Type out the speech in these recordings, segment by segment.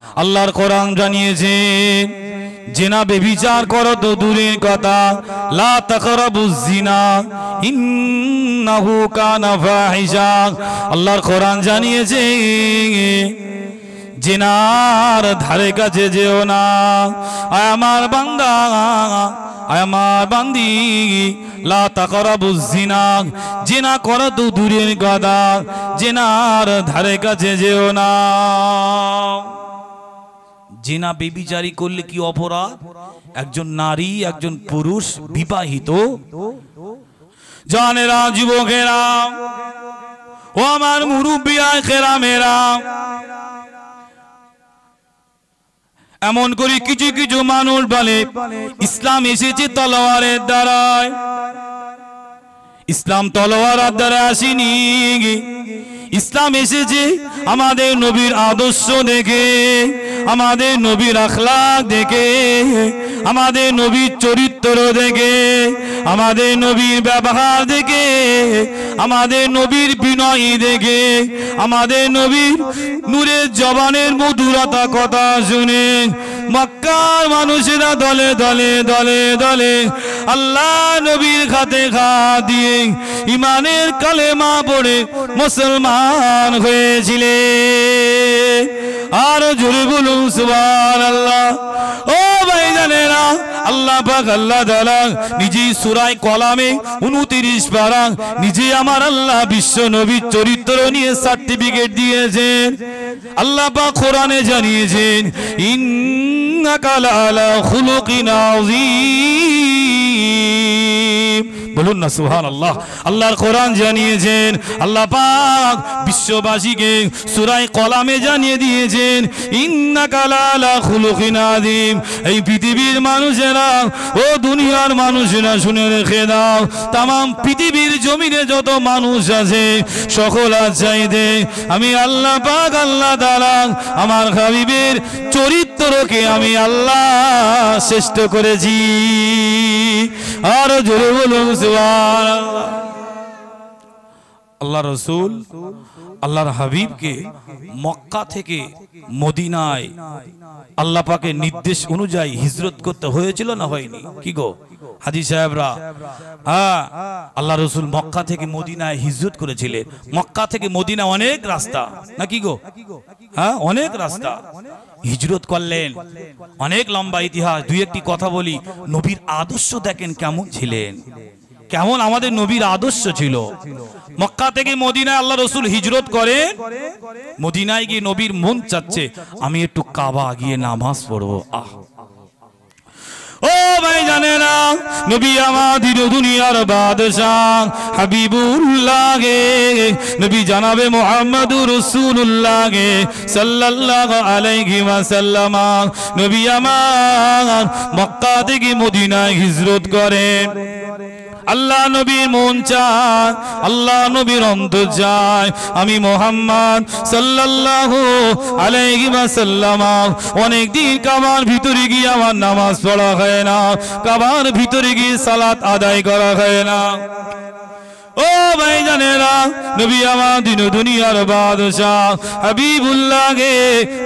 আল্লাহর কোরআন জানিয়েছে জিনা বেবিচার করো তো দূরের কথা, লা তাকরাবুজ জিনা ইন্নাহু কানা ফাহিশা। আল্লাহর কোরআন জানিয়েছে জিনার ধারে কাছে যেও না। আয় আমার বান্দা, আয় আমার বান্দি, লা তাকরাবুজ জিনা, জিনা করো তো দূরের কথা, জিনার ধারে কাছে যেও না। জিনা বেবিচারী করলে কি অপরাধ? একজন নারী, একজন পুরুষ বিবাহিত, জানেরা, যুবকেরা, ও আমার মুরব্বিয়া কেরামেরা, এমন করে কিছু কিছু মানুষ বলে ইসলাম এসেছে তলোয়ারের দ্বারায়। ইসলাম তলোয়ারের দ্বারা আসেনি, ইসলাম এসেছে আমাদের নবীর আদর্শ দেখে, আমাদের নবীর আখলাক দেখে, আমাদের নবীর চরিত্র দেখে, আমাদের নবীর ব্যবহার দেখে, আমাদের নবীর বিনয় দেখে, আমাদের নবীর নূরের জবানের মধুরতা কথা শুনে মক্কার মানুষেরা দলে দলে দলে দলে আল্লাহ নবীর খাতে হাত দিয়ে ইমানের কালেমা পড়ে মুসলমান হয়েছিলেন। আর জোরে বলুন সুবহানাল্লাহ। ও ভাইজানেরা, আল্লাহ পাক আল্লাহ তাআলা নিজে সূরা কলামে 29 পারা নিজে আমার আল্লাহ বিশ্ব নবীর চরিত্র নিয়ে সার্টিফিকেট দিয়েছেন। আল্লাহ পাক কোরআনে জানিয়েছেন ইন্নাকা লাআলা খুলুকিন আযীম। বলুন না সুবহানাল্লাহ। আল্লাহর কোরআন জানিয়েছেন, আল্লাহ পাক বিশ্ববাসীকে সূরা কলামে জানিয়ে দিয়েছেন ইন্নাকা লাআলা খুলুকিন আযীম। এই পৃথিবীর মানুষেরা, ও দুনিয়ার মানুষেরা শুনে রেখে দাও, तमाम পৃথিবীর জমিনে যত মানুষ আছে সকল চাইতে আমি আল্লাহ পাক আল্লাহ তাআলা আমার হাবিবের চরিত্রকে আমি আল্লাহ শ্রেষ্ঠ করেছি। আর জোরে বলুন সুবহানাল্লাহ। আল্লাহ রাসূল আল্লাহর হাবিবকে মক্কা থেকে মদিনায় আল্লাহ পাকের নির্দেশ অনুযায়ী হিজরত করতে হয়েছিল না হয়নি? কি গো হাজী সাহেবরা, হ্যাঁ, আল্লাহ রাসূল মক্কা থেকে মদিনায় হিজরত করেছিলেন। মক্কা থেকে মদিনা অনেক রাস্তা, নাকি গো? হ্যাঁ, অনেক রাস্তা হিজরত করলেন, অনেক লম্বা ইতিহাস। দুই একটি কথা বলি, নবীর আদর্শ দেখেন কেমন ছিলেন, কেমন আমাদের নবীর আদর্শ ছিল। মক্কা থেকে মদিনায় আল্লাহ রাসূল হিজরত করে, মদিনায় গিয়ে নবীর মন চাচ্ছে আমি একটু কাবা গিয়ে নামাজ পড়বো। আহ, ও ভাই জানেনা, নবী আমাদের দুনিয়ার বাদশাহ হাবিবুল্লাহ গে, নবী জানাবে মুহাম্মদুর রাসূলুল্লাহ গে সাল্লাল্লাহু আলাইহি ওয়াসাল্লাম, নবী আমার মক্কা থেকে মদিনায় হিজরত করেন। আল্লাহ নবীর মন চায়, আল্লাহ নবীর অন্তর যায় আমি মুহাম্মদ সাল্লাল্লাহু আলাইহি ওয়াসাল্লাম অনেক দিন কাবার ভিতরে গিয়ে আমার নামাজ পড়া হয় না, কাবার ভিতরে গিয়ে সালাত আদায় করা হয় না। ও ভাই জানেরা, নবী আমাদের দুনিয়ার বাদশাহ হাবিবুল্লাহ গে,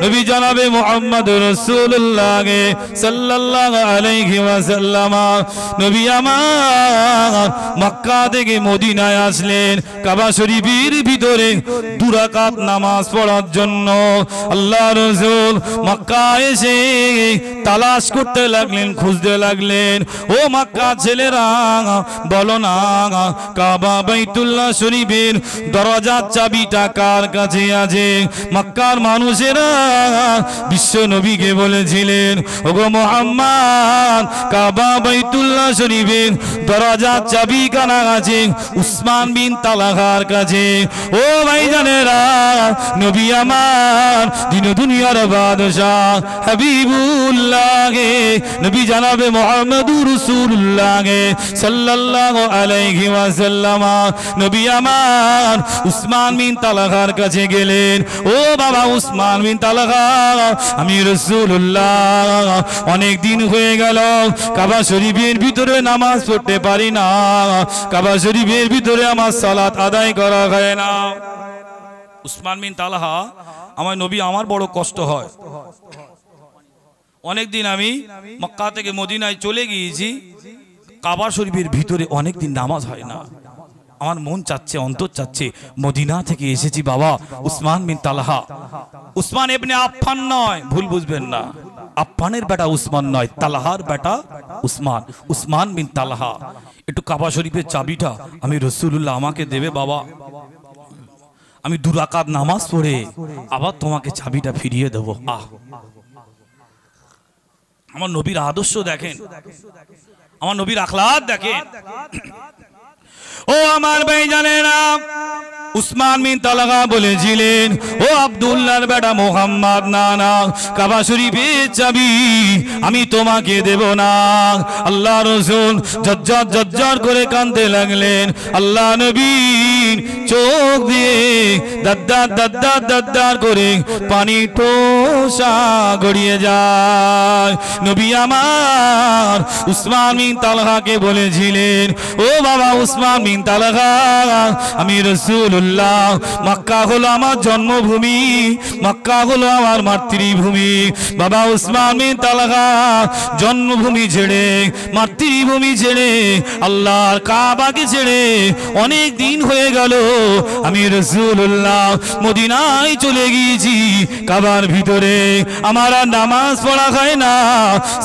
নবী জানাবে মুহাম্মদুর রাসূলুল্লাহ গে সাল্লাল্লাহু আলাইহি ওয়াসাল্লাম, নবী আমার মক্কা থেকে মদিনায় আসলেন কাবা শরীফের ভিতরে 2 রাকাত নামাজ পড়ার জন্য। আল্লাহ রাসূল মক্কা এসে তালাশ করতে লাগলেন, খুঁজতে লাগলেন। ও মক্কা ছেলেরা, বলো না কাবা বাইতুল্লাহ শরীফের দরজার চাবিটা কার কাছে আছে? মক্কার মানুষেরা বিশ্ব নবীকে বলেছিলেন, ওগো মুহাম্মদ, কাবা বাইতুল্লাহ শরীফের দরজার চাবি কার কাছে? উসমান বিন তালহার কাছে। ও ভাইজানেরা, নবী আমার দিন দুনিয়ার বাদশাহ হাবিবুল্লাহ গে, নবী জানাবে মুহাম্মদুর রাসূলুল্লাহ গে সাল্লাল্লাহু আলাইহি ওয়াসাল্লাম, নবী আমার উসমান বিন তালহার কাছে গেলেন। ও বাবা উসমান বিন তালহা, আমি রাসূলুল্লাহ অনেক দিন হয়ে গেল কাবা শরীফের ভিতরে নামাজ পড়তে পারি না, কাবা শরীফের ভিতরে আমার সালাত আদায় করা হয় না। উসমান বিন তালহা আমার নবী আমার বড় কষ্ট হয়। অনেকদিন আমি মক্কা থেকে মদিনায় চলে গিয়েছি, কাবা শরীফের ভিতরে অনেকদিন নামাজ হয় না। আমার মন চাচ্ছে, অন্তর চাচ্ছে, মদিনা থেকে এসেছি বাবা উসমান বিন তালহা, উসমান ইবনে আফফান নয়, ভুল বুঝবেন না, আফফানের বেটা উসমান নয়, তালহার বেটা উসমান, উসমান বিন তালহা। একটু কাবা শরীফের চাবিটা আমি রাসূলুল্লাহ আমাকে দেবে বাবা, আমি 2 রাকাত নামাজ পড়ে আবার তোমাকে চাবিটা ফিরিয়ে দেব। আমার নবীর আদর্শ দেখেন, আমার নবীর আখলাক দেখেন। ও আমার ভাইজানেরা, উসমান বিন তালহা বলেছিলেন, ও আব্দুল্লাহর বেটা মোহাম্মদ, না না, কাবা শরীফের চাবি আমি তোমাকে দেব না। আল্লাহ রাসূল জজ্জর জজ্জর করে কাঁদতে লাগলেন। আল্লাহ নবী চোখ দিয়ে দাদ্দার দাদ্দার দাদ্দার করে পানি টোসা গড়িয়ে যায়। নবী আমার উসমান বিন তালহাকে বলেছিলেন, ও বাবা উসমান বিন তালহা, আমি রাসূলুল্লাহ, মক্কা হলো আমার জন্মভূমি, মক্কা হলো আমার মাতৃভূমি। বাবা উসমান বিন তালহা জন্মভূমি ছেড়ে, মাতৃভূমি ছেড়ে, আল্লাহর কাবাকে ছেড়ে অনেক দিন হয়ে গেল আমি রাসূলুল্লাহ মদিনায় চলে গিয়েছি। কাবার ভিতরে আমার আর নামাজ পড়া হয় না,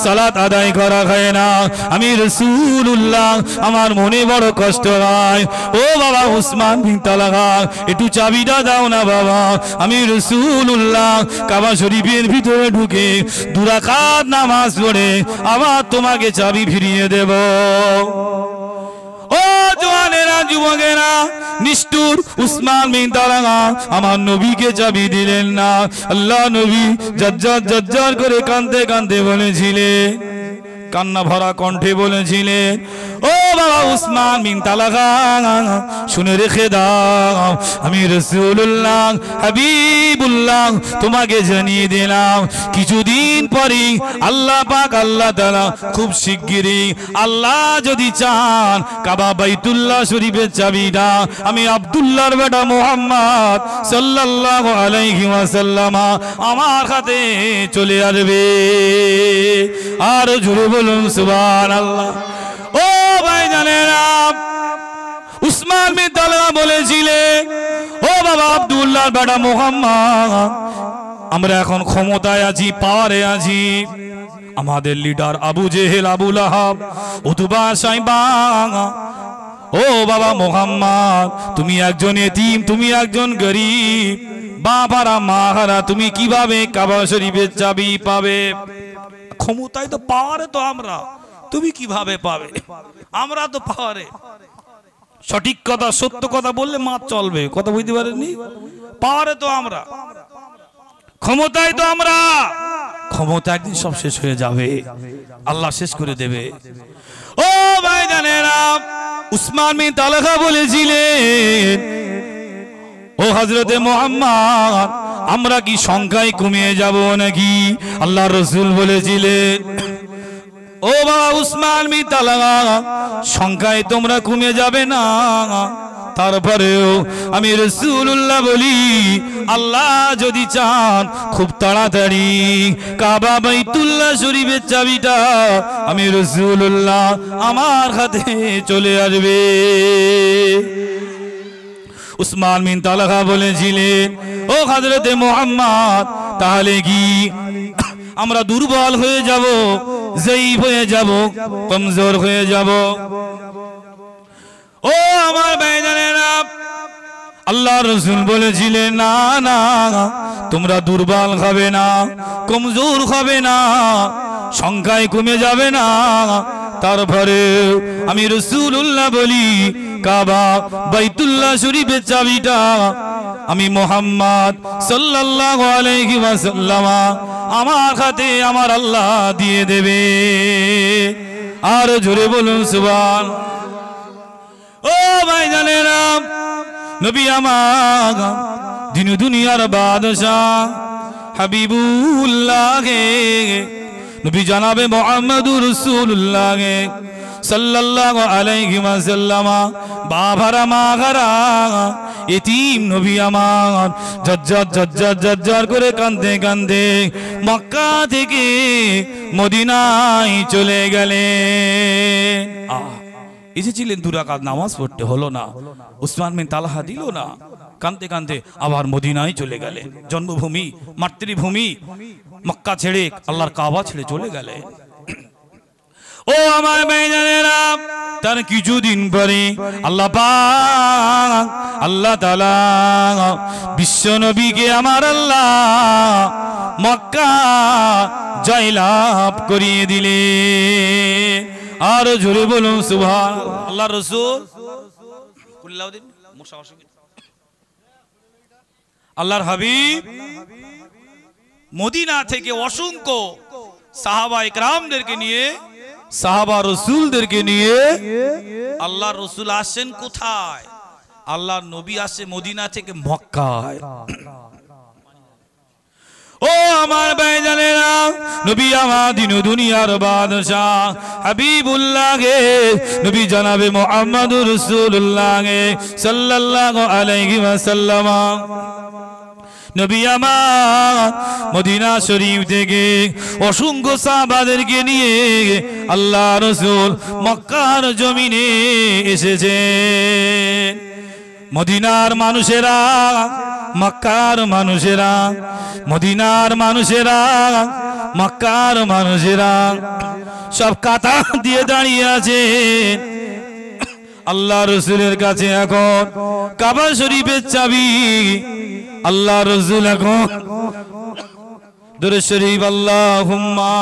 সালাত আদায় করা হয় না। আমি রাসূলুল্লাহ আমার মনে বড় কষ্ট হয়। ও বাবা উসমান বিন তালহা, একটু চাবিটা দাও না বাবা, আমি রাসূলুল্লাহ কাবা শরীফের ভিতরে ঢুকে 2 রাকাত নামাজ পড়ে আবার তোমাকে চাবি ফিরিয়ে দেব। ও জওয়ানেরা, যুবকেরা, নিষ্ঠুর উসমান বিন তালহা আমার নবীকে চাবি দিলেন না। আল্লাহ নবী জজ্জর জজ্জর করে কাঁদতে কাঁদতে বলেছিলেন, কান্না ভরা কণ্ঠে বলেছিলেন, ও বাবা উসমান বিন তালহা, শুনে রেখে দাও, আমি রাসূলুল্লাহ হাবিবুল্লাহ তোমাকে জানিয়ে দিলাম, কিছুদিন পরে আল্লাহ পাক আল্লাহ তাআলা খুব শিগগিরই আল্লাহ যদি চান কাবা বাইতুল্লাহ শরীফের চাবিটা আমি আব্দুল্লাহর বেটা মুহাম্মদ সাল্লাল্লাহু আলাইহি ওয়াসাল্লাম আমার হাতে চলে আসবে। আর জোরে বলুন সুবহানাল্লাহ। ও ভাইজানেরা, উসমান বিন তালহা বলেছিলেন, ও বাবা আব্দুল্লাহর বেটা মুহাম্মদ, আমরা এখন ক্ষমতায় আছি, পাওয়ারে আছি। আমাদের লিডার আবু জেহেল, আবু লাহাব, উতবা, সাইবা, ও বাবা মুহাম্মদ, তুমি একজন এতিম, তুমি একজন গরীব, বাবারা মাহারা, তুমি কিভাবে কাবা শরীফের চাবি পাবে? ক্ষমতায় তো, পাওয়ারে তো আমরা, তুমি কিভাবে পাবে? আমরা তো পাওয়ারে। সঠিক কথা, সত্য কথা বললে মাত চলবে, কথা বুঝতে পারেননি? পাওয়ারে তো আমরা, ক্ষমতায় তো আমরা। ক্ষমতা একদিন সব শেষ হয়ে যাবে, আল্লাহ শেষ করে দেবে। ও ভাইজানেরা, উসমান বিন তালহা বলেছিলেন, ও হযরতে মুহাম্মদ, আমরা কি সংখ্যায় কমিয়ে যাব নাকি? আল্লাহর রাসূল বলেছিলেন, ও বাবা উসমান বিন তালহা, সংখ্যায় তোমরা কমে যাবে না। তারপরেও আমি রাসূলুল্লাহ বলি, আল্লাহ যদি চান খুব তাড়াতাড়ি কাবা বাইতুল্লাহ শরীফের চাবিটা আমি রাসূলুল্লাহ আমার হাতে চলে আসবে। উসমান বিন তালহা বলেছিলেন, ও হযরতে মুহাম্মদ, তাহলে কি আমরা দুর্বল হয়ে যাব, জয়ীফ হয়ে যাব, কমজোর হয়ে যাব? ও আমার ভাইজানেরা, আল্লাহ রাসূল বলেছিলেন, না না, তোমরা দুর্বল হবে না, কমজোর হবে না, সংখ্যায় কমে যাবে না। তারপরে আমি রাসূলুল্লাহ বলি, কাবা বাইতুল্লাহ শরীফের চাবিটা আমি মুহাম্মদ সাল্লাল্লাহু আলাইহি ওয়াসাল্লাম আমার হাতে আমার আল্লাহ দিয়ে দেবে। আর জোরে বলুন সুবহান। ও ভাইজানেরা, নবী আমার দিন দুনিয়ার বাদশাহ হাবিবুল্লাহ, নবী জানাবে মুহাম্মদুর রাসূলুল্লাহ সাল্লাল্লাহু আলাইহি ওয়াসাল্লাম বাবারা মাগারা এতিম নবী আমার ঝরঝর করে কাঁদতে কাঁদতে মক্কা থেকে মদিনায় চলে গেলেন। এসেছিলেন 2 রাকাত নামাজ পড়তে, হলো না। উসমান বিন তালহা দিল না, কাঁদতে কাঁদতে আবার মদিনায় চলে গেলেন। জন্মভূমি মাতৃভূমি মক্কা ছেড়ে আল্লাহর কাবা ছেড়ে চলে গেলেন। ও আমার ভাইজানেরা, তার কিছুদিন পরে আল্লাহ পাক আল্লাহ তাআলা বিশ্ব নবীকে আমার আল্লাহ মক্কা জয়লাভ করিয়ে দিলেন। আর জোরে বলুন সুবহানাল্লাহ। আল্লাহর রাসূল আল্লাহর হাবিব মদিনা থেকে অসংখ্য সাহাবা ইকরামদেরকে নিয়ে, সাহাবা রাসূলদেরকে নিয়ে আল্লাহর রাসূল আসেন কোথায়? আল্লাহর নবী আসে মদিনা থেকে মক্কায়। ও আমার ভাইজানেরা, নবী আমার দিন দুনিয়ার বাদশাহ হাবিবুল্লাহ গে, নবী জনাবে মুহাম্মদুর রাসূলুল্লাহ গে সাল্লাল্লাহু আলাইহি ওয়াসাল্লাম, নবী আমার মদিনা শরীফ থেকে অসংখ্য সাহাবাদেরকে নিয়ে আল্লাহ রাসূল মক্কার জমিনে এসেছেন। মদিনার মানুষেরা, মক্কার মানুষেরা, মদিনার মানুষেরা, মক্কার মানুষেরা সব কাতার দিয়ে দাঁড়িয়ে আছে আল্লাহ রাসূলের কাছে। এখন কাবা শরীফের চাবি আল্লাহ রাসূল এখন দরুদ শরীফ আল্লাহুম্মা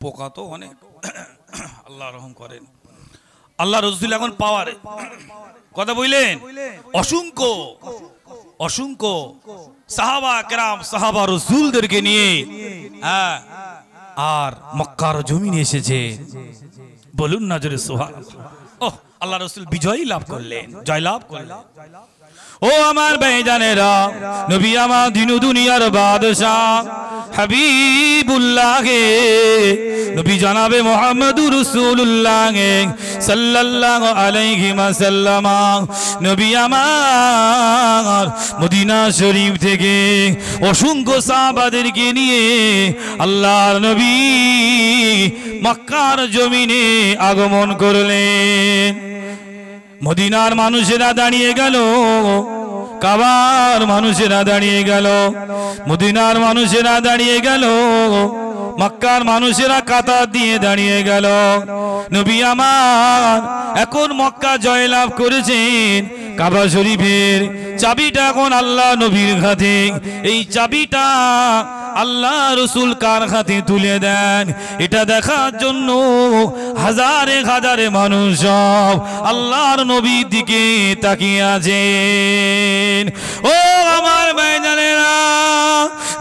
পোকা তো অনেক, আল্লাহ রহম করেন। আল্লাহ রাসূল এখন পাওয়ারে কথা বললেন। অসংখ্য অসংখ্য সাহাবা কেরাম, সাহাবা রাসূলদেরকে নিয়ে আর মক্কার জমিনে এসেছে। বলুন না জোরে সুবহানাল্লাহ। ওহ, আল্লাহ রাসূল বিজয় লাভ করলেন, জয় লাভ করলেন। ও আমার ভাইজানেরা, নবী আমার দিন দুনিয়ার বাদশাহ হাবিবুল্লাহ গে, নবী জনাবে মুহাম্মদুর রাসূলুল্লাহ গে সাল্লাল্লাহু আলাইহি ওয়াসাল্লাম, নবী আমার মদিনা শরীফ থেকে অসংখ্য সাহাবাদেরকে নিয়ে আল্লাহর নবী মক্কার জমিনে আগমন করলেন। মদিনার মানুষেরা দাঁড়িয়ে গেল, কাবার মানুষেরা দাঁড়িয়ে গেল, মদিনার মানুষেরা দাঁড়িয়ে গেল, মক্কার মানুষেরা কাতার দিয়ে দাঁড়িয়ে গেল। নবী আমার এখন মক্কা জয়লাভ করেছেন। কাবা শরীফের চাবিটা এখন আল্লাহ নবীর হাতে। এই চাবিটা আল্লাহ রাসূল কার হাতে তুলে দেন, এটা দেখার জন্য হাজারে হাজারে মানুষ সব আল্লাহর নবীর দিকে তাকিয়ে আছেন। ও আমার ভাইজানেরা,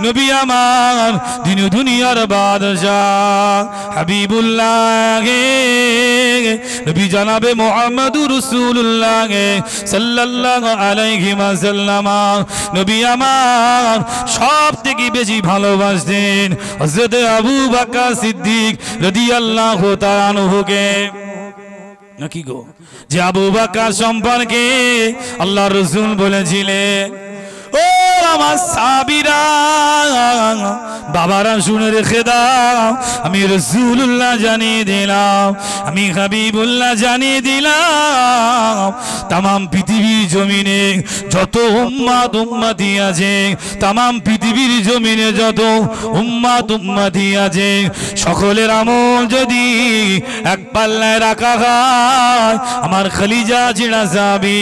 নবী আমার দিন দুনিয়ার বাদশাহ হাবিবুল্লাহ গে, নবী জনাবে মুহাম্মদুর রাসূলুল্লাহ গে সাল্লাল্লাহু আলাইহি ওয়াসাল্লাম, নবী আমার সব থেকে বেশি ভালোবাসতেন হযরত আবু বকর সিদ্দিক রাদিয়াল্লাহু তাআলা আনহুকে। নাকি গো, যে আবু বকর সম্পর্কে আল্লাহর রাসূল বলেছিলেন, ও আমার সাহাবীরা, বাবারা শুনে রেখে দাও, আমি রাসূলুল্লাহ জানিয়ে দিলাম, আমি হাবিবুল্লাহ জানিয়ে দিলাম, তামাম পৃথিবীর জমিনে যত উম্মাত উম্মতি আছে, তামাম পৃথিবীর জমিনে যত উম্মাত উম্মতি আছে, সকলের আমল যদি এক পাল্লায় রাখা হয়, আমার খলিজা জিনা সাহাবী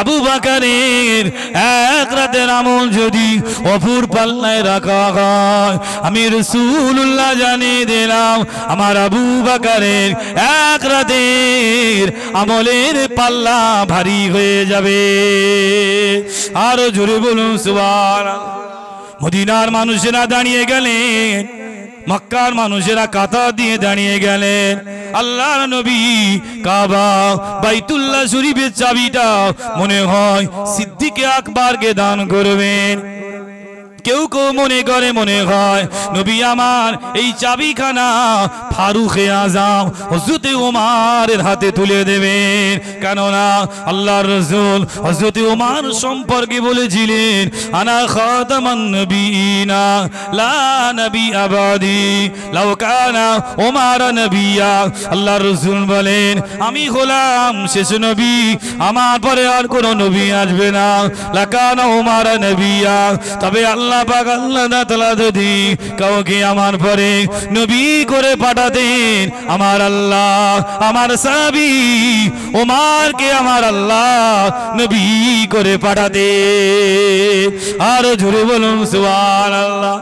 আবু বকরের এক রাতের আমল যদি অপর পাল্লায় রাখা হয়, আমি রাসূলুল্লাহ জানিয়ে দিলাম, আমার আবু বকরের এক রাতের আমলের পাল্লা ভারী হয়ে যাবে। আরো জোরে বলুন সুবহানাল্লাহ। মদিনার মানুষেরা দাঁড়িয়ে গেলেন, মক্কার মানুষেরা কাতার দিয়ে দাঁড়িয়ে গেলেন। আল্লাহর নবী কাবা বাইতুল্লাহ শরীফের চাবিটা মনে হয় সিদ্দিকে আকবরকে দান করবেন। কেউ কেউ মনে হয় নবী আমার এই চাবিখানা ফারুকে আজম হযরতে ওমরের হাতে তুলে দেবেন। কেননা আল্লাহর রাসূল হযরতে ওমর সম্পর্কে বলেছিলেন, আনা খাতামান নবিয়িনা লা নবী আবাদি লাউ কানা ওমর নবিয়্যা। আল্লাহর রাসূল বলেন, আমি হলাম শেষ নবী, আমার পরে আর কোনো নবী আসবে না। লাকানা ওমর নবিয়্যা, তবে আল্লাহ পাক আল্লাহ তাআলা যদি কাউকে আমার পরে নবী করে পাঠাতেন, আমার আল্লাহ আমার সাহাবী ওমরকে আমার আল্লাহ নবী করে পাঠাতেন। আর জোরে বলুন সুবহানাল্লাহ।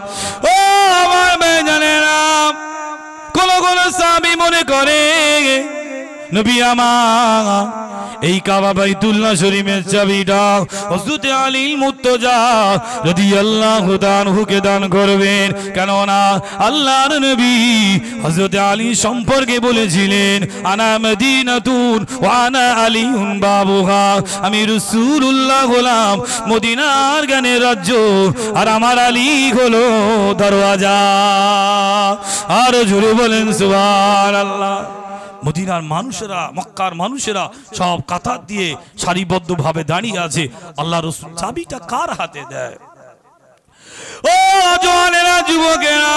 ও আমার ভাইজানেরা, কোন কোন সাহাবী মনে করে নবী আমার এই কাবা বাইতুল্লাহ শরীফের চাবিটা হযরতে আলী মুর্তজা রাদিয়াল্লাহু তাআলাকে দান করবেন। কেননা আল্লাহর নবী হযরতে আলী সম্পর্কে বলেছিলেন, আনা মদিনাতুন ওয়া আনা আলীউন বাবুহা, আমি রাসূলুল্লাহ হলাম মদিনার গানের রাজ্য, আর আমার আলী হলো দরওয়াজা। আর জোরে বলেন সুবহানাল্লাহ। মদিনার মানুষেরা, মক্কার মানুষেরা সব কাতার দিয়ে সারিবদ্ধভাবে দাঁড়িয়ে আছে। আল্লাহ রাসূল চাবিটা কার হাতে দেয়? ও জওয়ানেরা, যুবকেরা,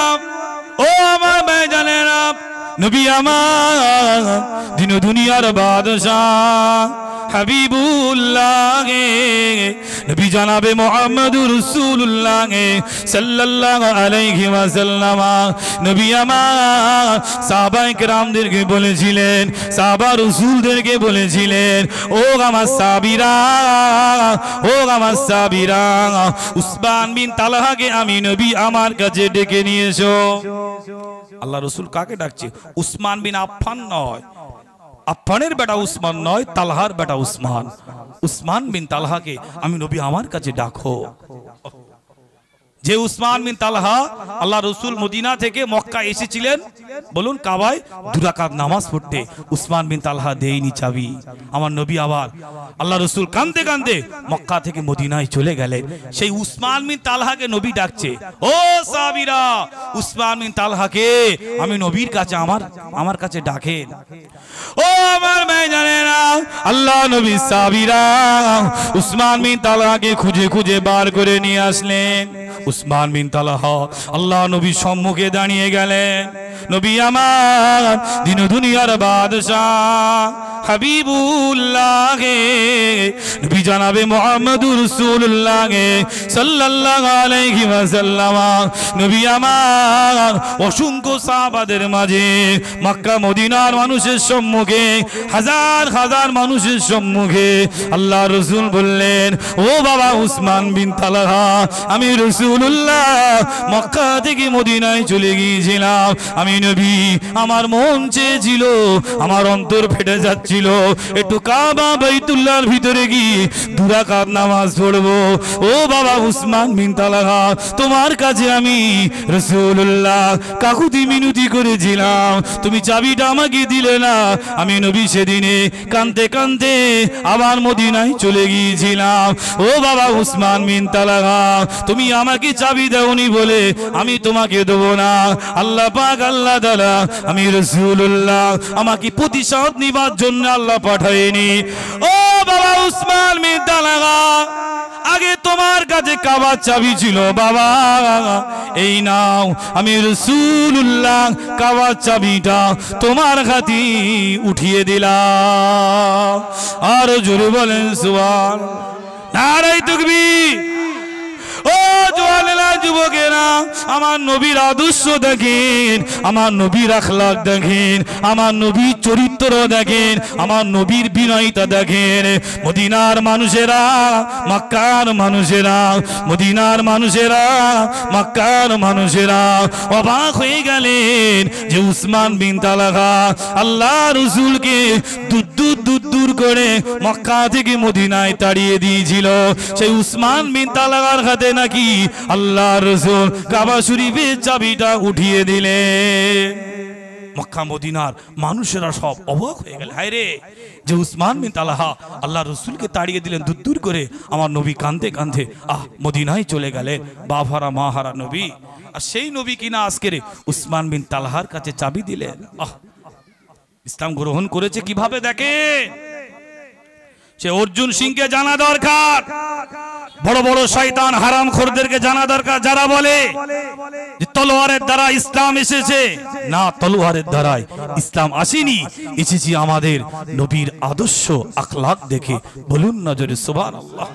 ও আমার ভাইজানেরা, নবী আমার দিন দুনিয়ার বাদশাহ হাবিবুল্লাহ নবী জনাবে মুহাম্মদুর রাসূলুল্লাহ সাল্লাল্লাহু আলাইহি ওয়াসাল্লাম নবী আমার সাহাবায়ে কেরামদেরকে বলেছিলেন, সাহাবা রাসূলদেরকে বলেছিলেন, ও আমার সাহাবীরা, ও আমার সাহাবীরা, উসমান বিন তালহাকে আমি নবী আমার কাছে ডেকে নিয়ে এসো। আল্লাহ রাসূল কাকে ডাকছে? উসমান বিন আফফান নয়, আফফানের বেটা উসমান নয়, তালহার বেটা উসমান। উসমান বিন তালহাকে আমি নবী আমার কাছে ডাকো। যে উসমান বিন তালহা আল্লাহ রাসূল মদিনা থেকে মক্কা এসেছিলেন, বলুন কাবায় 2 রাকাত নামাজ পড়তে, উসমান বিন তালহা দেয়নি চাবি। আমার নবী আবার আল্লাহ রাসূল কাঁদতে কাঁদতে মক্কা থেকে মদিনায় চলে গেলেন। সেই উসমান বিন তালহাকে নবী ডাকছে, ও সাহাবীরা, উসমান বিন তালহাকে আমি নবীর কাছে আমার কাছে ডাকেন। ও আমার ভাইজানেরা, আল্লাহ নবী সাহাবীরা উসমান বিন তালহাকে খুঁজে খুঁজে বার করে নিয়ে আসলেন। উসমান বিন তালহা আল্লাহ নবীর সম্মুখে দাঁড়িয়ে গেলেন। নবী আমার দিন দুনিয়ার বাদশাহ হাবিবুল্লাহ নবী জনাবে মুহাম্মদুর রাসূলুল্লাহ সাল্লাল্লাহু আলাইহি ওয়াসাল্লাম নবী আমার অসংখ্য সাহাবাদের মাঝে মক্কা মদিনার মানুষের সম্মুখে, হাজার হাজার মানুষের সম্মুখে আল্লাহ রাসূল বললেন, ও বাবা উসমান বিন তালহা, আমি রাসূলুল্লাহ মক্কা থেকে মদিনায় চলে গিয়েছিলাম। আমি নবী, আমার মন চেয়েছিল, আমার অন্তর ফেটে যাচ্ছিল, একটু কাবা বাইতুল্লাহর ভিতরে গিয়ে 2 রাকাত নামাজ পড়বো। ও বাবা উসমান বিন তালহা, তোমার কাছে আমি রাসূলুল্লাহ কাকুতি মিনতি করেছিলাম, তুমি চাবিটা আমাকে দিলে না। আমি নবী সেদিনে কাঁদতে কাঁদতে আবার মদিনায় চলে গিয়েছিলাম। ও বাবা উসমান বিন তালহা, তুমি আমাকে চাবি দাওনি বলে আমি তোমাকে দেবো না। আল্লাহ পাক আল্লাহ তাআলা আমি রাসূলুল্লাহ আমাকে প্রতিশোধ নিবার জন্য আল্লাহ পাঠায়নি। ও বাবা উসমান বিন তালহা, আগে তোমার কাছে কাবার চাবি ছিল বাবা, এই নাও আমি রাসূলুল্লাহ কাবার চাবিটা তোমার হাতে উঠিয়ে দিলাম। আর জোরে বলেন সুবহান, নারে তাকবীর। ও জওয়ানেরা, যুবকেরা, আমার নবীর আদর্শ দেখেন, আমার নবীর আখলাক দেখেন, আমার নবীর চরিত্র দেখেন, আমার নবীর বিনয়তা দেখেন। মদিনার মানুষেরা, মক্কার মানুষেরা, মদিনার মানুষেরা, মক্কার মানুষেরা অবাক হয়ে গেলেন যে উসমান বিন তালহা আল্লাহ রাসূলকে দূর দূর করে মক্কা থেকে মদিনায় তাড়িয়ে দিয়েছিল সেই উসমান বিন তালহার হাতে নাকি আল্লাহর রাসূল কাবা শরীফের চাবিটা উঠিয়ে দিলেন। মক্কা মদিনার মানুষেরা সব অবাক হয়ে গেল, হায় রে, যে উসমান বিন তালহা আল্লাহ রসুলকে তাড়িয়ে দিলেন দূর দূর করে, আমার নবী কাঁদতে কাঁদতে মদিনায় চলে গেলেন, বাভারা মাহারা নবী। আর সেই নবী কিনা আজকের উসমান বিন তালহার কাছে চাবি দিলেন। ইসলাম গ্রহণ করেছে কিভাবে দেখেন। সে অর্জুন সিংকে জানা দরকার, বড় বড় শয়তান হারামখোরদেরকে জানা দরকার যারা বলে যে তলোয়ারের দ্বারা ইসলাম এসেছে। না, তলোয়ারের দ্বারাই ইসলাম আসেনি, এসেছি আমাদের নবীর আদর্শ আখলাক দেখে। বলুন না জোরে সুবহানাল্লাহ।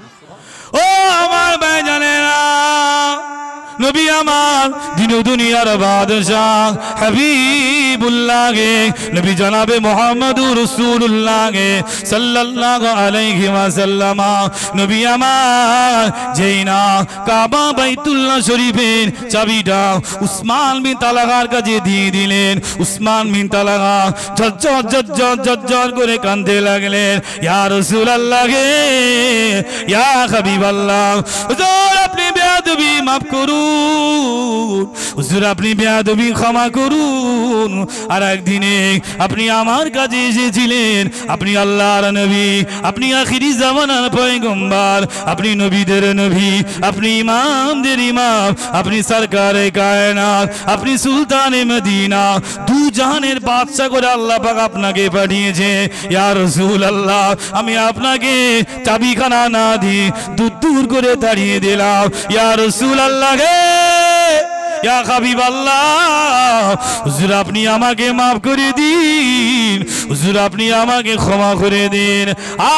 ও আমার ভাই জানেনা, নবী আমার দিন দুনিয়ার বাদশাহ হাবিবুল্লাহ গে, নবী জনাবে মুহাম্মদুর রাসূলুল্লাহ গে সাল্লাল্লাহু আলাইহি ওয়াসাল্লাম, নবী আমার যেই না কাবা বাইতুল্লাহ শরীফের চাবিটা উসমান বিন তালহার কাছে দিয়ে দিলেন। উসমান বিন তালহা ঝরঝর করে কাঁদতে লাগলেন, ইয়া রাসূলুল্লাহ গে, ইয়া হাবিবাল্লাহ, হুজুর আপনি বেয়াদবি মাফ করুন, হুজুর আপনি বেয়াদবি ক্ষমা করুন। আর একদিনে আপনি আমার কাছে এসেছিলেন, আপনি আল্লাহর নবী, আপনি আখিরি জামানার পয়গম্বর, আপনি নবীদের নবী, আপনি ইমামদের ইমাম, আপনি সরকারে কায়নাত, আপনি সুলতানে মদিনা, দু জাহানের বাদশা করে আল্লাহ পাক আপনাকে পাঠিয়েছে। ইয়া রাসূলুল্লাহ, আমি আপনাকে চাবিখানা না দিয়ে দূর দূর করে তাড়িয়ে দিলাম। ইয়া রাসূলুল্লাহ গে, ইয়া হাবিবাল্লাহ, হুজুর আপনি আমাকে মাফ করে দিন, হুজুর আপনি আমাকে ক্ষমা করে দিন,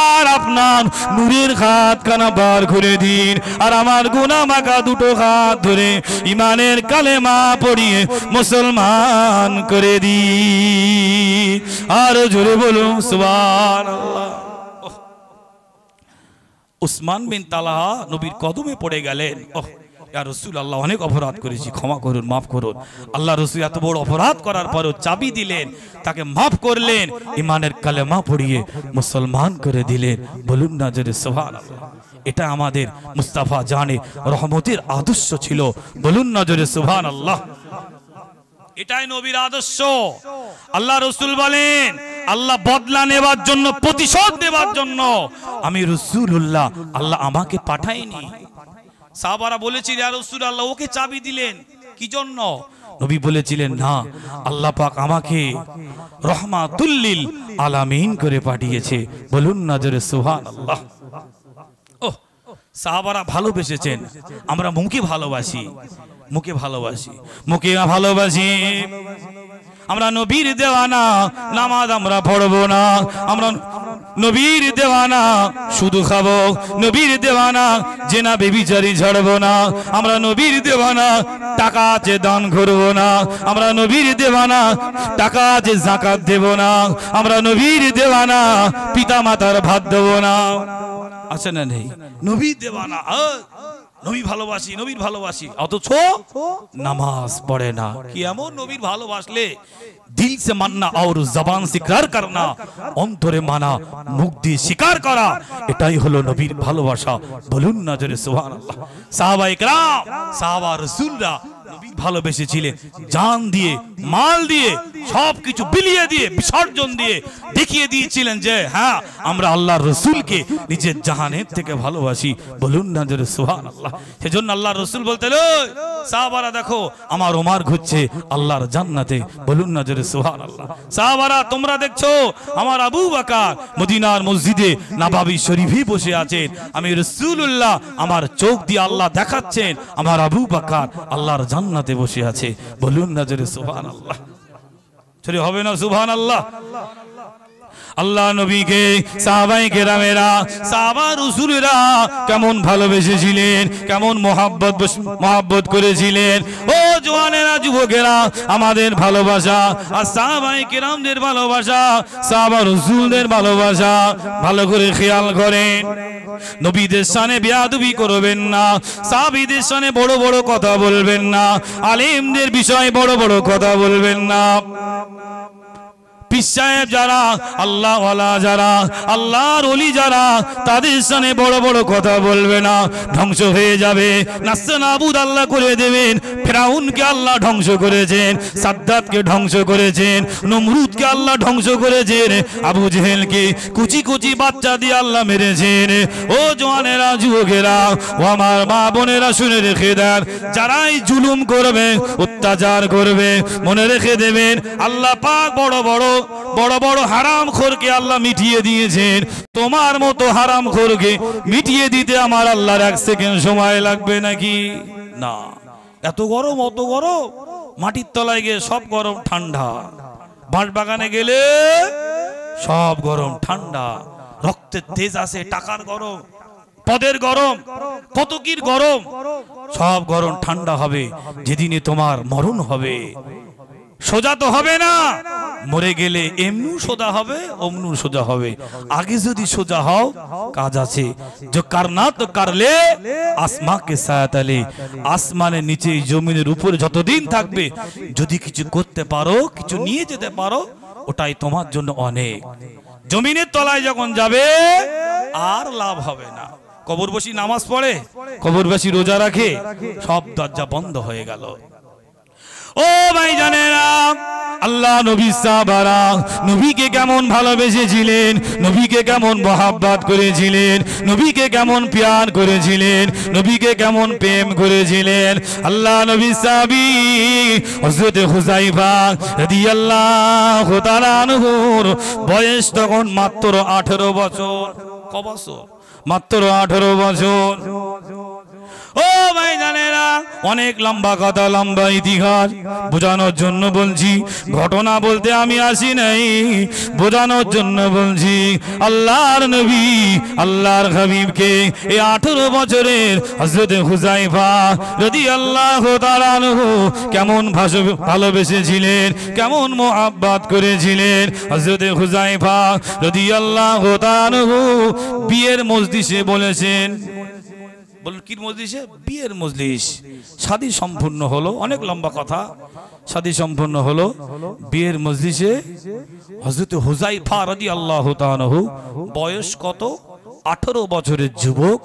আর আপনার নূরের হাতখানা বার করে দিন, আর আমার গুনাহ মাখা দুটো হাত ধরে ইমানের কালেমা পড়িয়ে মুসলমান করে দিন। আর জোরে বলুন সুবহানাল্লাহ। উসমান বিন তালহা নবীর কদমে পড়ে গেলেন। ইয়া রাসূলুল্লাহ, অনেক অপরাধ করেছি, ক্ষমা করুন, মাফ করুন। আল্লাহ রাসূল এত বড় অপরাধ করার পরেও চাবি দিলেন, তাকে মাফ করলেন, ইমানের কালেমা পড়িয়ে মুসলমান করে দিলেন। বলুন না জোরে সুবহানাল্লাহ। এটা আমাদের মুস্তাফা জানে রহমতের আদর্শ ছিল। বলুন না জোরে সুবহানাল্লাহ। এটাই নবীর আদর্শ। আল্লাহ রাসূল বলেন, আল্লাহ বদলা নেবার জন্য, প্রতিশোধ নেবার জন্য আমি রাসূলুল্লাহ, আল্লাহ আমাকে পাঠায়নি। সাহাবারা বলেছিল, ইয়া রাসূলুল্লাহ, ওকে চাবি দিলেন কি জন্য? নবী বলেছিলেন, না, আল্লাহ পাক আমাকে রহমাতুল লিল আলামিন করে পাঠিয়েছে। বলুন না জোরে সুবহানাল্লাহ। সাহাবারা ভালোবেসেছেন, আমরা মুখে ভালোবাসি, মুখে ভালোবাসি, মুখে ভালোবাসি। আমরা নবীর দেওয়ানা, নামাজ আমরা পড়বো না, আমরা নবীর দেওয়ানা, শুধু খাবো, নবীর দেওয়ানা, জেনা বেবিচারি ছাড়বো না, আমরা নবীর দেওয়ানা, টাকা আছে দান করবো না, আমরা নবীর দেওয়ানা, টাকা আছে যাকাত দেব না, আমরা নবীর দেওয়ানা, পিতা মাতার ভাত দেবো না। আছে না নেই? নবীর দেওয়ানা, নবী ভালোবাসি, নবীর ভালোবাসি, অথচ নামাজ পড়ে না। কি এমন নবীর ভালোবাসলে দিল সে মাননা আর জবান সে ইকরার করনা, অন্তরে মানা, মুখ দিয়ে স্বীকার করা, এটাই হলো নবীর ভালোবাসা। বলুন না জোরে সুবহানাল্লাহ। সাহাবায়ে কেরাম, সাহাবা রাসূলরা নবী ভালোবেসেছিলেন, জান দিয়ে, মাল দিয়ে, সবকিছু বিলিয়ে দিয়ে, বিসর্জন দিয়ে দেখিয়ে দিয়েছিলেন যে হ্যাঁ, আমরা আল্লাহর রাসূলকে নিজের জাহানের থেকে ভালোবাসি। বলুন না জোরে সুবহানাল্লাহ। সেজন্য আল্লাহর রাসূল বলতেন, সাহাবারা দেখো, আমার ওমর ঘুরছে আল্লাহর জান্নাতে। বলুন না জোরে সুবহানাল্লাহ। সাহাবারা তোমরা দেখছো, আমার আবু বকর মদিনার মসজিদে নববী শরীফে বসে আছেন, আমি রাসূলুল্লাহ, আমার চোখ দিয়ে আল্লাহ দেখাচ্ছেন, আমার আবু বকর আল্লাহর জান্নাতে বসে আছে। বলুন না জোরে সুবহানাল্লাহ। চলে হবে না সুবহানাল্লাহ। আল্লাহ নবীকে সাহাবায়ে কেরামেরা, সাহাবা রাসূলরা কেমন ভালোবেসেছিলেন, কেমন মহব্বত করেছিলেন। ও জওয়ানেরা, যুবকেরা, আমাদের ভালোবাসা আর সাহাবায়ে কেরামদের ভালোবাসা, সাহাবা রাসূলদের ভালোবাসা ভালো করে খেয়াল করেন। নবীদের শানে বেয়াদবি করবেন না, সাহাবীদের শানে বড় বড় কথা বলবেন না, আলেমদের বিষয়ে বড় বড় কথা বলবেন না, পীর সাহেব যারা, আল্লাহ ওয়ালা যারা, আল্লাহর ওলি যারা, তাদের সামনে বড় বড় কথা বলবে না, ধ্বংস হয়ে যাবে, নাস্তানাবুদ আল্লাহ করে দেবেন। ফিরাউনকে আল্লাহ ধ্বংস করেছেন, সাদ্দাতকে ধ্বংস করেছেন, নমরুদকে আল্লাহ ধ্বংস করেছেন, আবু জেহেলকে কুচি কুচি বাচ্চা দিয়ে আল্লাহ মেরেছেন। ও জওয়ানেরা, যুবকেরা, ও আমার মা বোনেরা, শুনে রেখে দেন, যারাই জুলুম করবে, অত্যাচার করবে, মনে রেখে দেবেন আল্লাহ পাক বড় বড় হারামখোরকে আল্লাহ মিটিয়ে দিয়েছেন। তোমার মতো হারামখোরকে মিটিয়ে দিতে আমার আল্লাহর 1 সেকেন্ড সময় লাগবে নাকি? না। এত গরম, অত গরম, মাটির তলায় গিয়ে সব গরম ঠান্ডা, বাঁশ বাগানে গেলে সব গরম ঠান্ডা, রক্তের তেজ আছে, টাকার গরম, পদের গরম, কত কির গরম, সব গরম ঠান্ডা হবে যেদিনে তোমার মরণ হবে। সোজা তো হবে না, মরে গেলে এমনু সোজা হবে, অমনু সোজা হবে। আগে যদি সোজা হও, কাজ আছে। যে কারনা তো কারলে আসমাকে সায়াতালে, আসমানের নিচে জমিনের উপরে যতদিন থাকবে, যদি কিছু করতে পারো, কিছু নিয়ে যেতে পারো, ওটাই তোমার জন্য অনেক। জমিনের তলায় যখন যাবে আর লাভ হবে না। কবরবাসী নামাজ পড়ে, কবরবাসী রোজা রাখে, সব দরজা বন্ধ হয়ে গেল। ও ভাই জানেরা, আল্লাহ নবী সাহাবারা নবীকে কেমন ভালোবেসেছিলেন, নবীকে কেমন মহাব্বত করেছিলেন, নবীকে কেমন প্যার করেছিলেন, নবীকে কেমন প্রেম করেছিলেন। আল্লাহ নবী সাহাবী হযরত হুযায়ফা রাদিয়াল্লাহু তাআলা আনহুর বয়স তখন মাত্র 18 বছর। ক বছর? মাত্র 18 বছর। ও ভাই জানেরা, অনেক লম্বা কথা, লম্বা ইতিহাস, বোঝানোর জন্য বলছি, ঘটনা বলতে আমি আসি নাই, বোঝানোর জন্য বলছি। আল্লাহর নবী, আল্লাহর হাবিবকে এই 18 বছরের হযরত হুযায়ফা রাদিয়াল্লাহু তাআলা আনহু কেমন ভালোবেসেছিলেন, কেমন মুহাব্বত করেছিলেন। হযরত হুযায়ফা রাদিয়াল্লাহু তাআলা আনহু বিয়ের মজলিসে বলেছেন, বলুন কি মজলিসে? বিয়ের মজলিস, শাদী সম্পূর্ণ হলো, অনেক লম্বা কথা, শাদী সম্পূর্ণ হলো। বিয়ের মজলিসে হযরত হুযায়ফা রাদিয়াল্লাহু তাআলা আনহু বয়স কত? 18 বছরের যুবক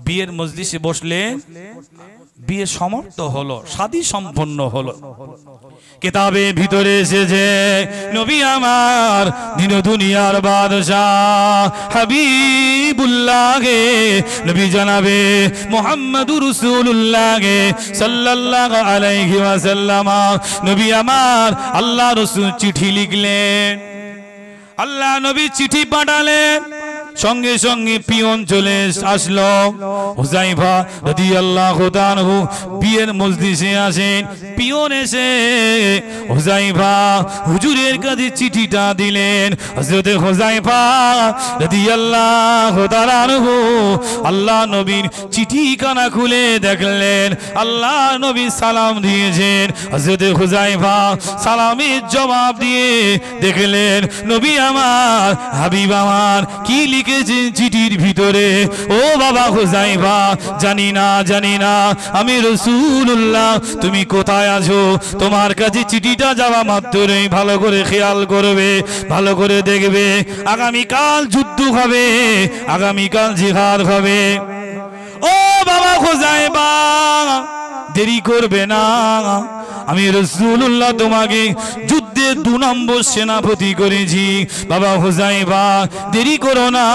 বিয়ের মজলিসে বসলেন, বিয়ে সমাপ্ত হলো, শাদী সম্পন্ন হলো। কিতাবের ভিতরে এসেছে, নবী আমার দিন দুনিয়ার বাদশাহ হাবিবুল্লাহ নবী জনাবে মুহাম্মদুর রাসূলুল্লাহ সাল্লাল্লাহু আলাইহি ওয়াসাল্লাম, নবী আমার আল্লাহ রাসূল চিঠি লিখলেন, আল্লাহ নবী চিঠি পাঠালেন, সঙ্গে সঙ্গে পিয়ন চলে আসলো। হুযায়ফা রাদিয়াল্লাহু তাআলা আনহু বিয়ের মজলিসে আসেন, পিয়ন এসে হুযায়ফা হুজুরের কাছে চিঠিটা দিলেন। হযরত হুযায়ফা রাদিয়াল্লাহু তাআলা আনহু আল্লাহ নবীর চিঠিখানা খুলে দেখলেন, আল্লাহ নবী সালাম দিয়েছেন। হযরত হুযায়ফা সালামের জবাব দিয়ে দেখলেন, নবী আমার, হাবিব আমার কি লিখেছেন চিঠির ভিতরে। ও বাবা হুযায়ফা, জানি না আমি রাসূলুল্লাহ, তুমি কোথায় আছো? তোমার কাছে চিঠিটা যাওয়া মাত্রই ভালো করে খেয়াল করবে, ভালো করে দেখবে, আগামীকাল যুদ্ধ হবে, আগামীকাল জিহাদ হবে। ও বাবা হুযায়ফা, দেরি করবে না, আমি রাসূলুল্লাহ তোমাকে যুদ্ধে 2 নম্বর সেনাপতি করেছি। বাবা হুযায়ফা, দেরি করো না,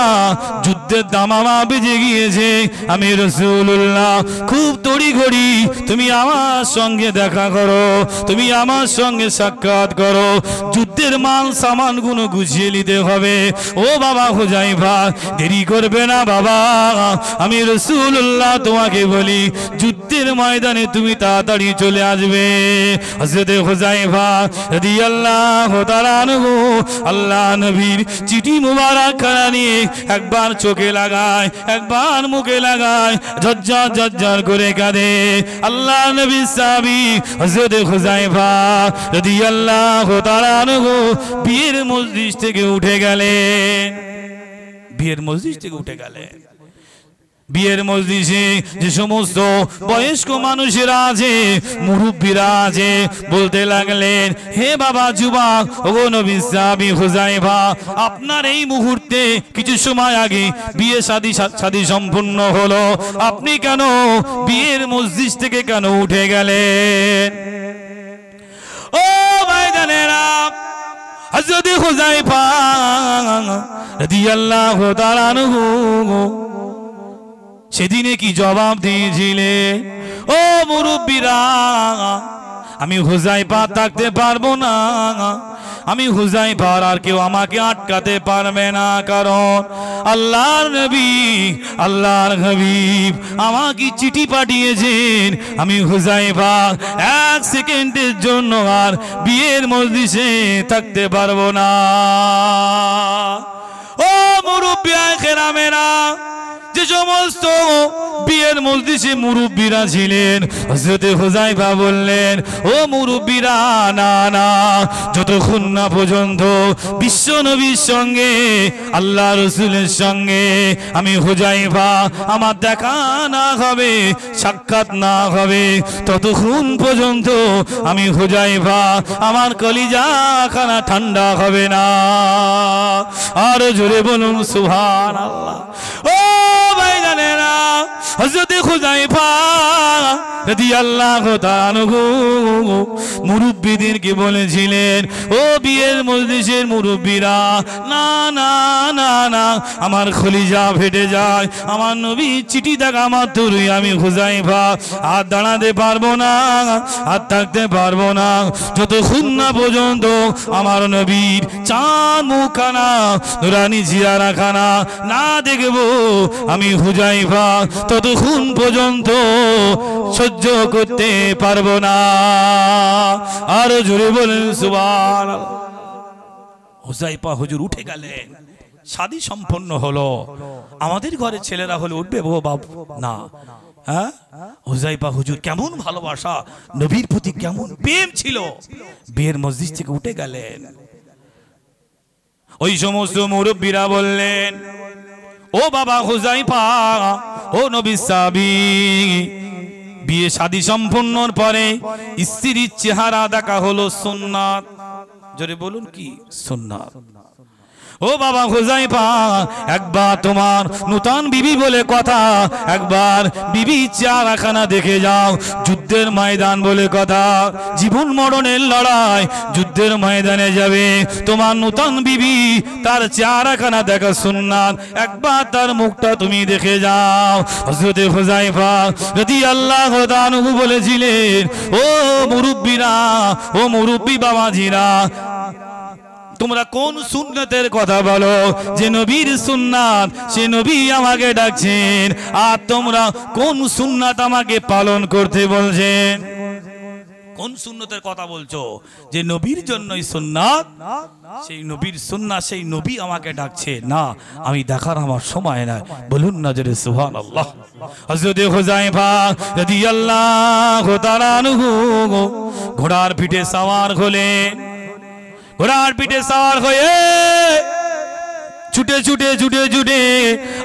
যুদ্ধের দামামা বেজে গিয়েছে, আমি রাসূলুল্লাহ খুব তড়িঘড়ি, তুমি আমার সঙ্গে দেখা করো, তুমি আমার সঙ্গে সাক্ষাৎ করো, যুদ্ধের মাল সামানগুলো গুছিয়ে নিতে হবে। ও বাবা হুযায়ফা, দেরি করবে না বাবা, আমি রাসূলুল্লাহ তোমাকে বলি, যুদ্ধের ময়দানে তুমি তাড়াতাড়ি চলে আসবে। হযরত হুযায়ফা রাদিয়াল্লাহু তাআলা আনহু আল্লাহ নবীর চিঠি মুবারক খানা নিয়ে একবার চোখে লাগায়, একবার মুখে লাগায়, ঝরঝর করে কাঁদে। আল্লাহ নবীর সাহাবী হযরত হুযায়ফা রাদিয়াল্লাহু তাআলা আনহু বিয়ের মজলিস থেকে উঠে গেলেন, বিয়ের মজলিস থেকে উঠে গেলেন। বিয়ের মজলিসে যে সমস্ত বয়স্ক মানুষেরা আছে, মুরব্বীরা আছে, বলতে লাগলেন, হে বাবা যুবক, ওগো নবীর সাহাবী হুযায়ফা, আপনার এই মুহূর্তে কিছু সময় আগে বিয়ে শাদী সম্পূর্ণ হলো, আপনি কেন বিয়ের মজলিস থেকে কেন উঠে গেলেন? ও ভাইজানেরা, হযরত হুযায়ফা রাদিয়াল্লাহু তাআলা আনহু সেদিনে কি জবাব দিয়েছিলেন? ও মুরব্বীরা, আমি হুযায়ফা থাকতে পারবো না, আমি হুযায়ফা আর কেউ আমাকে আটকাতে পারবে না, কারণ আল্লাহর নবী, আল্লাহর হাবিব আমাকে চিঠি পাঠিয়েছেন, আমি হুযায়ফা এক সেকেন্ডের জন্য আর বিয়ের মজলিসে থাকতে পারবো না। ও মুরব্বী কেরামেরা, যে সমস্ত বিয়ের মজলিসে মুরব্বীরা ছিলেন, হযরত হুযায়ফা বললেন, ও মুরব্বীরা, না না, যতক্ষণ না পর্যন্ত বিশ্ব নবীর সঙ্গে, আল্লাহ রাসূলের সঙ্গে আমি হুযায়ফা আমার দেখা না হবে, সাক্ষাৎ না হবে, ততক্ষণ পর্যন্ত আমি হুযায়ফা আমার কলিজা খানা ঠান্ডা হবে না। আর জোরে বলুন সুবহানাল্লাহ। ও ভাইজানেরা, হযরত হুযায়ফা রাদিয়াল্লাহু তাআলা আনহু মুরব্বিদেরকে বলেছিলেন, ও বিয়ের মজলিসের মুরব্বীরা, না না না না, আমার কলিজা ফেটে যায়, আমার নবী চিঠি দেখা মাত্রই আমি হুযায়ফা আর দাঁড়াতে পারবো না, আর থাকতে পারবো না, যতক্ষণ না পর্যন্ত আমার নবীর চাঁদ মুখখানা, নুরানি চেহারাখানা না দেখবো আমি হুযায়ফা, ততক্ষণ পর্যন্ত সহ্য করতে পারবো না। আর জোরে বলেন সুবহানাল্লাহ। হুযায়ফা হুজুর উঠে গেলেন, শাদী সম্পন্ন হলো। আমাদের ঘরে ছেলেরা হলে উঠবে ও বাপ না, হ্যাঁ? হুযায়ফা হুজুর কেমন ভালোবাসা, নবীর প্রতি কেমন প্রেম ছিল, বিয়ের মজলিস থেকে উঠে গেলেন। ওই সমস্ত মুরব্বীরা বললেন, ও বাবা হুযায়ফা, ও নবীর সাহাবী, বিয়ে শাদী সম্পন্নর পরে স্ত্রীর চেহারা দেখা হলো সুন্নাত। জোরে বলুন, কি সুন্নাত? ও বাবা হুযায়ফা, একবার তোমার নূতন বিবি বলে কথা, একবার বিবি চেহারাখানা দেখে যাও। যুদ্ধের ময়দান বলে কথা, জীবন মরণের লড়াই, যুদ্ধের ময়দানে যাবে, তোমার নূতন বিবি, তার চেহারাখানা দেখা সুন্নাত, একবার তার মুখটা তুমি দেখে যাও। হযরত হুযায়ফা রাদিয়াল্লাহু তাআলা আনহু বলেছিলেন, ও মুরব্বীরা, ও মুরব্বী বাবাজিরা, তোমরা কোন সুন্নতের কথা বলো? যে নবীর সুন্নাত, সে নবী আমাকে ডাকছেন, আর তোমরা কোন সুন্নাত আমাকে পালন করতে বলছেন? কোন সুন্নতের কথা বলছো? যে নবীর জন্যই সুন্নাত, সেই নবীর সুন্নাত, সেই নবী আমাকে ডাকছে, না আমি দেখার আমার সময় নাই। বলুন না জোরে সুবহানাল্লাহ। হযরত হুযায়ফা রাদিয়াল্লাহু তাআলা আনহু ঘোড়ার পিঠে সওয়ার হলেন, ঘোড়ার পিঠে সওয়ার হয়ে ছুটে ছুটে ছুটে ছুটে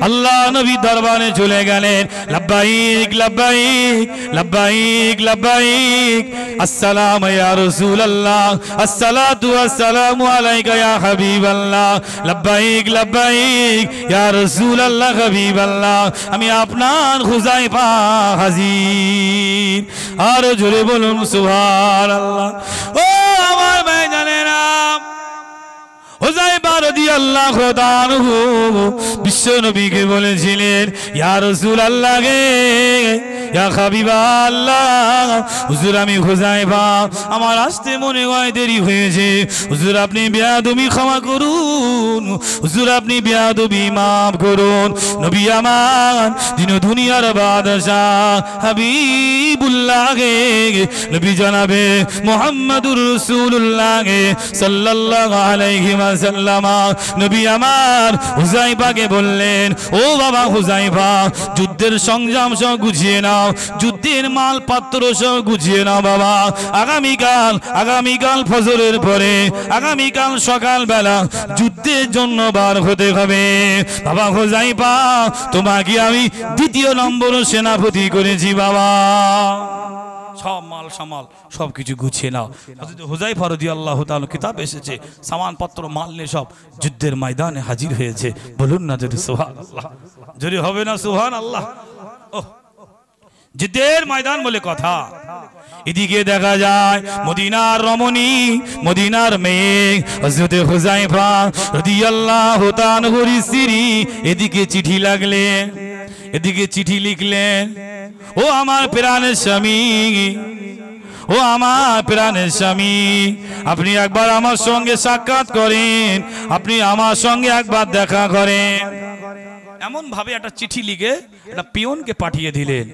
আল্লাহ নবী দরবারে চলে গেলেন। লাব্বাইক লাব্বাইক লাব্বাইক লাব্বাইক, আসসালামু ইয়া রাসূলুল্লাহ, আসসালাতু ওয়াসসালামু আলাইকা ইয়া হাবিবাল্লাহ, লাব্বাইক লাব্বাইক ইয়া রাসূলুল্লাহ হাবিবাল্লাহ, আমি আপনার হুযায়ফা হাজির। আর জোরে বলুন সুবহানাল্লাহ। ও আমার ভাইজানেরা, হুযায়ফা রাদিয়াল্লাহু তাআলা আনহু বিশ্ব নবীকে বলেছিলেন, ইয়া রাসূলুল্লাহ গে, ইয়া হাবিবাল্লাহ, হুজুর আমি হুযায়ফা, আমার আসতে মনে হয় দেরি হয়েছে, হুজুর আপনি বেয়াদবি ক্ষমা করুন, হুজুর আপনি বেয়াদবি মাফ করুন। নবী আমার, যিনি দুনিয়ার বাদশাহ, হাবিবুল্লাহ গে, নবী জনাবে মুহাম্মদুর রাসূলুল্লাহ গে সাল্লাল্লাহু আলাইহি ওয়াসাল্লাম, নবী আমার হুযায়ফাকে বললেন, ও বাবা হুযায়ফা, যুদ্ধের সংগ্রাম সব গুছিয়ে নাও, নাও, যুদ্ধের মাল পাত্র সব গুছিয়ে নাও বাবা। আগামীকাল ফজরের পরে আগামীকাল সকালবেলা যুদ্ধের জন্য বার হতে হবে। বাবা হুযায়ফা, তোমাকে আমি 2 নম্বর সেনাপতি করেছি বাবা। সব মাল সামাল সব কিছু গুছিয়ে নাও। হযরত হুযায়ফা রাদিয়াল্লাহু তাআলা কিতাব এসেছে, সামানপত্র মাল নিয়ে সব যুদ্ধের ময়দানে হাজির হয়েছে। বলুন না যদি সুবহানাল্লাহ, যদি হবে না সুবহানাল্লাহ। ওহ, যুদ্ধের ময়দান বলে কথা। এদিকে দেখা যায় মদিনার রমণী, মদিনার মেয়ে হযরত হুযায়ফা রাদিয়াল্লাহু তাআলার স্ত্রী এদিকে চিঠি লাগলেন, এদিকে চিঠি লিখলেন, ও আমার প্রাণের স্বামী, ও আমার প্রাণের স্বামী, আপনি একবার আমার সঙ্গে সাক্ষাৎ করেন, আপনি আমার সঙ্গে একবার দেখা করেন। এমন ভাবে একটা চিঠি লিখে একটা পিয়নকে পাঠিয়ে দিলেন।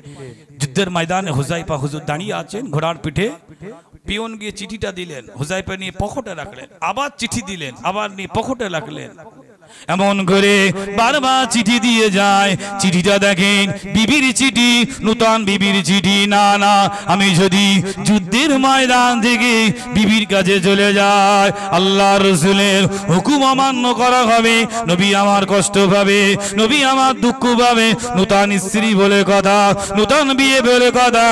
যুদ্ধের ময়দানে হুযায়ফা হুজুর দাঁড়িয়ে আছেন ঘোড়ার পিঠে, পিয়ন গিয়ে চিঠিটা দিলেন, হুযায়ফা নিয়ে পকেটে রাখলেন, আবার চিঠি দিলেন, আবার নিয়ে পকেটে রাখলেন। এমন করে বারবার চিঠি দিয়ে যায়। চিঠিটা দেখেন বিবির চিঠি, নূতন বিবির চিঠি। না না, আমি যদি যুদ্ধের ময়দান থেকে বিবির কাছে চলে যায়, আল্লাহ রাসূলের হুকুম অমান্য করা হবে, নবী আমার কষ্ট পাবে, নবী আমার দুঃখ পাবে। নূতন স্ত্রী বলে কথা, নূতন বিয়ে বলে কথা,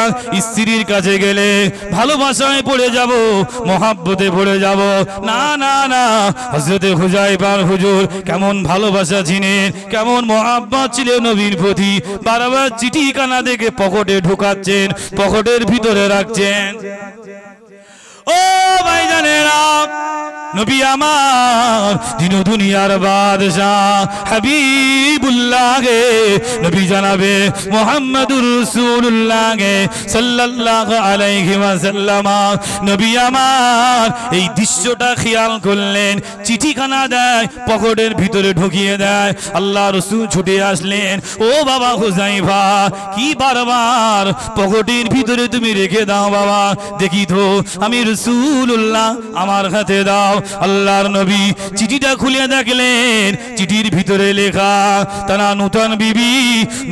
স্ত্রীর কাছে গেলে ভালোবাসায় পড়ে যাব, মহাব্বতে পড়ে যাব। না না না, হযরত হুযায়ফার হুজুর কেমন ভালোবাসা ছিলেন, কেমন মহাব্বত ছিল নবীর প্রতি। বারবার চিঠি কানা দেখে পকেটে ঢোকাচ্ছেন, পকেটের ভিতরে রাখছেন। ও ভাইজানেরা, নবী আমার দিন দুনিয়ার বাদশাহ হাবিবুল্লাহ, নবী জানাবে মুহাম্মদুর রাসূলুল্লাহ সাল্লাল্লাহু আলাইহি ওয়াসাল্লাম। নবী আমার এই দৃশ্যটা খেয়াল করলেন, চিঠিখানা দেয়, পকেটের ভিতরে ঢুকিয়ে দেয়। আল্লাহ রাসূল ছুটে আসলেন, ও বাবা হুযায়ফা, কি বারবার পকেটের ভিতরে তুমি রেখে দাও বাবা, দেখি তো আমি রাসূলুল্লাহ, আমার হাতে দাও। আল্লাহর নবী চিঠিটা খুলে দেখলেন, চিঠির ভিতরে লেখা তারা নূতন বিবি,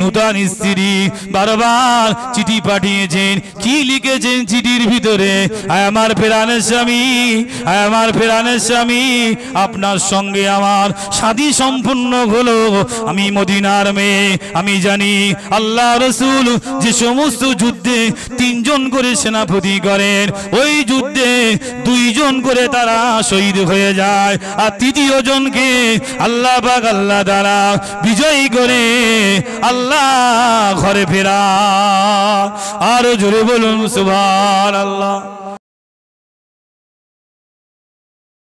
নূতন স্ত্রী বারবার চিঠি পাঠিয়েছেন। কি লিখেছেন চিঠির ভিতরে? আয় আমার প্রাণের স্বামী, আয় আমার প্রাণের স্বামী, আপনার সঙ্গে আমার শাদী সম্পূর্ণ হলো। আমি মদিনার মেয়ে, আমি জানি আল্লাহ রাসূল যে সমস্ত যুদ্ধে 3 জন করে সেনাপতি করেন, ওই যুদ্ধে 2 জন করে তারা শহীদ হয়ে যায়, আর 3য় জনকে আল্লাহ পাক আল্লাহ দ্বারা বিজয়ী করে আল্লাহ ঘরে ফেরা। আরো জোরে বলুন সুবহানাল্লাহ।